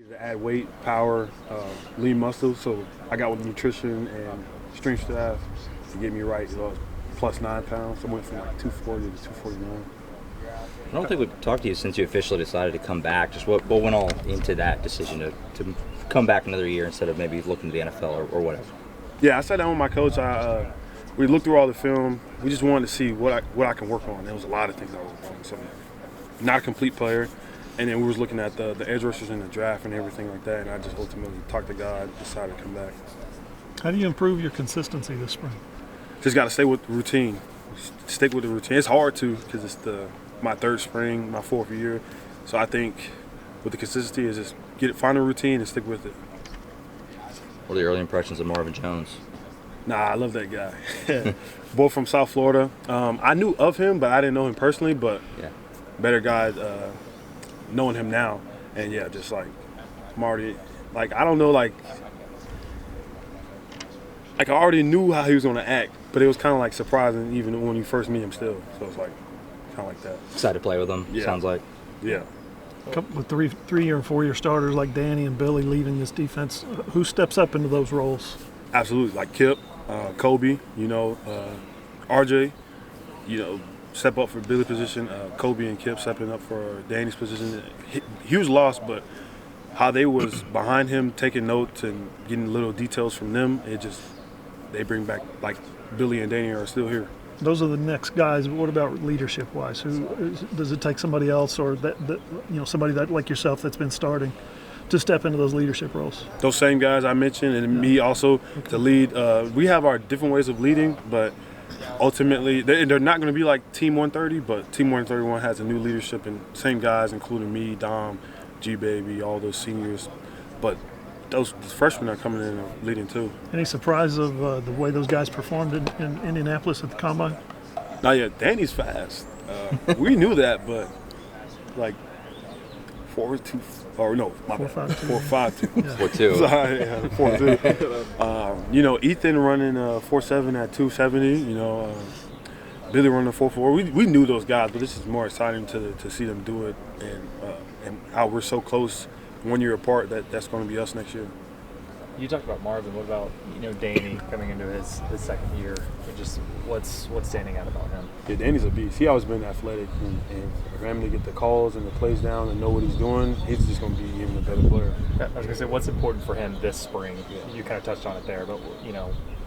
To add weight, power, lean muscle. So I got with nutrition and strength staff to get me right. It was plus 9 pounds. I went from like 240 to 249. I don't think we've talked to you since you officially decided to come back. Just what went all into that decision to come back another year instead of maybe looking to the NFL or whatever? Yeah, I sat down with my coach. We looked through all the film. We just wanted to see what I can work on. There was a lot of things I was working on. So, not a complete player. And then we was looking at the edge rushers in the draft and everything like that. And I just ultimately talked to God, decided to come back. How do you improve your consistency this spring? Just got to stay with the routine. Stick with the routine. It's hard to because it's my third spring, my fourth year. So I think with the consistency is just find a routine and stick with it. What are the early impressions of Marvin Jones? Nah, I love that guy. Boy from South Florida. I knew of him, but I didn't know him personally. But Yeah. better guy knowing him now. And yeah, just like Marty, like I don't know, like I already knew how he was gonna act, but it was kind of like surprising even when you first meet him still. So it's like kind of like that. Excited to play with him, Yeah. sounds like. Yeah. With three-year and four-year starters like Danny and Billy leaving this defense, who steps up into those roles? Absolutely. Like Kip, Kobe, RJ, step up for Billy's position. Kobe and Kip stepping up for Danny's position. Huge loss, but how they was behind him, taking notes and getting little details from them, they bring back, like Billy and Danny are still here. Those are the next guys. But what about leadership-wise? Does it take somebody else, or somebody that like yourself that's been starting to step into those leadership roles? Those same guys I mentioned, and me also to lead. We have our different ways of leading, but ultimately they're not going to be like Team 130. But Team 131 has a new leadership, and same guys, including me, Dom, G Baby, all those seniors. But those freshmen are coming in and leading too. Any surprise of the way those guys performed in Indianapolis at the Combine? Now, yeah, Danny's fast. We knew that, but like 4.2 or no, my bad, 4.52. 4-2. Sorry, yeah, 4.2. Ethan running 4.7 at 270. Billy running 4.4. We knew those guys, but this is more exciting to see them do it and how we're so close, 1 year apart. That's going to be us next year. You talked about Marvin. What about Danny coming into his second year? And just what's standing out about him? Yeah, Danny's a beast. He always been athletic, and for him to get the calls and the plays down and know what he's doing, he's just going to be even a better player. I was going to say, what's important for him this spring? You kind of touched on it there, but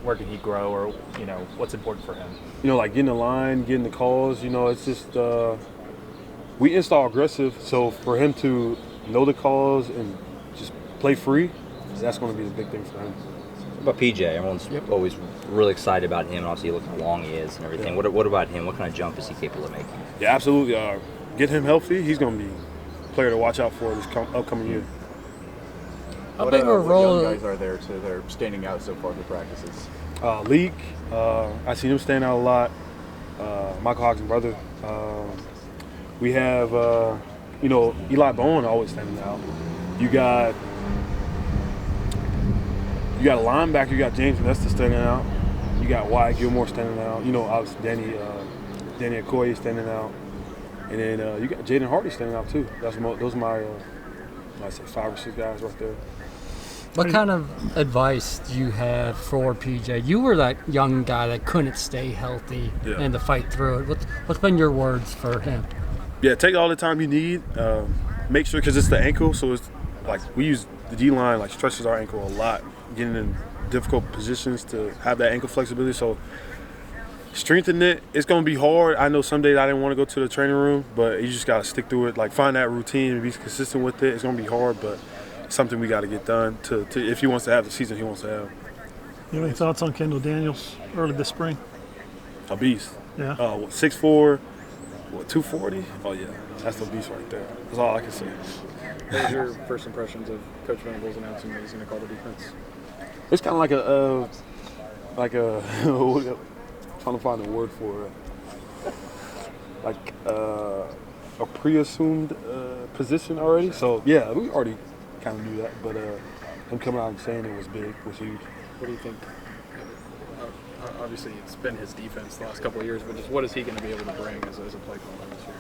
where can he grow, or what's important for him? Like getting the line, getting the calls. It's just we install aggressive, so for him to know the calls and just play free, that's going to be the big thing for him. What about PJ? Everyone's always really excited about him, and obviously look how long he is and everything. Yeah. What about him? What kind of jump is he capable of making? Yeah, absolutely. Get him healthy. He's going to be a player to watch out for this upcoming year. How big of a role young guys are there they're standing out so far through practices? Leak, I seen him stand out a lot. Michael Hogg's brother. We have, Eli Bowen always standing out. You got a linebacker. You got James Nesta standing out. You got Wyatt Gilmore standing out. Obviously Danny Okoye standing out. And then you got Jaden Hardy standing out too. Those are my, I'd say 5 or 6 guys right there. What kind of advice do you have for PJ? You were that young guy that couldn't stay healthy and to fight through it. What's been your words for him? Yeah, take all the time you need. Make sure, because it's the ankle, so it's like we use the D-line, like stretches our ankle a lot, getting in difficult positions to have that ankle flexibility. So strengthen it. It's going to be hard. I know some days I didn't want to go to the training room, but you just got to stick through it. Like find that routine and be consistent with it. It's going to be hard, but something we got to get done to if he wants to have the season he wants to have. You have any thoughts on Kendall Daniels early this spring? A beast. Yeah. 6'4", 240? Oh, yeah. That's the beast right there. That's all I can say. What was your first impressions of Coach Venables announcing that he's going to call the defense? It's kind of like a trying to find a word for it. Like a pre-assumed position already. So, yeah, we already kind of knew that, but him coming out and saying it was big was huge. What do you think? Obviously, it's been his defense the last couple of years, but just what is he going to be able to bring as a play caller this year?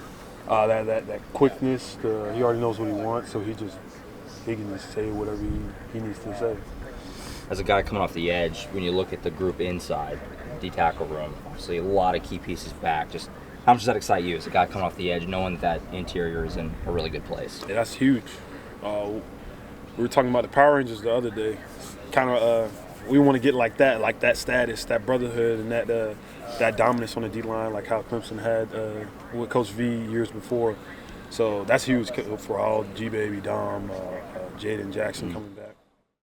That quickness. He already knows what he wants, so he he can just say whatever he needs to say. As a guy coming off the edge, when you look at the group inside, D tackle room, obviously a lot of key pieces back. Just how much does that excite you as a guy coming off the edge, knowing that interior is in a really good place? Yeah, that's huge. We were talking about the Power Rangers the other day. Kind of, we want to get like that status, that brotherhood, and that dominance on the D line, like how Clemson had with Coach V years before. So that's huge for all G Baby, Dom, Jaden Jackson coming back.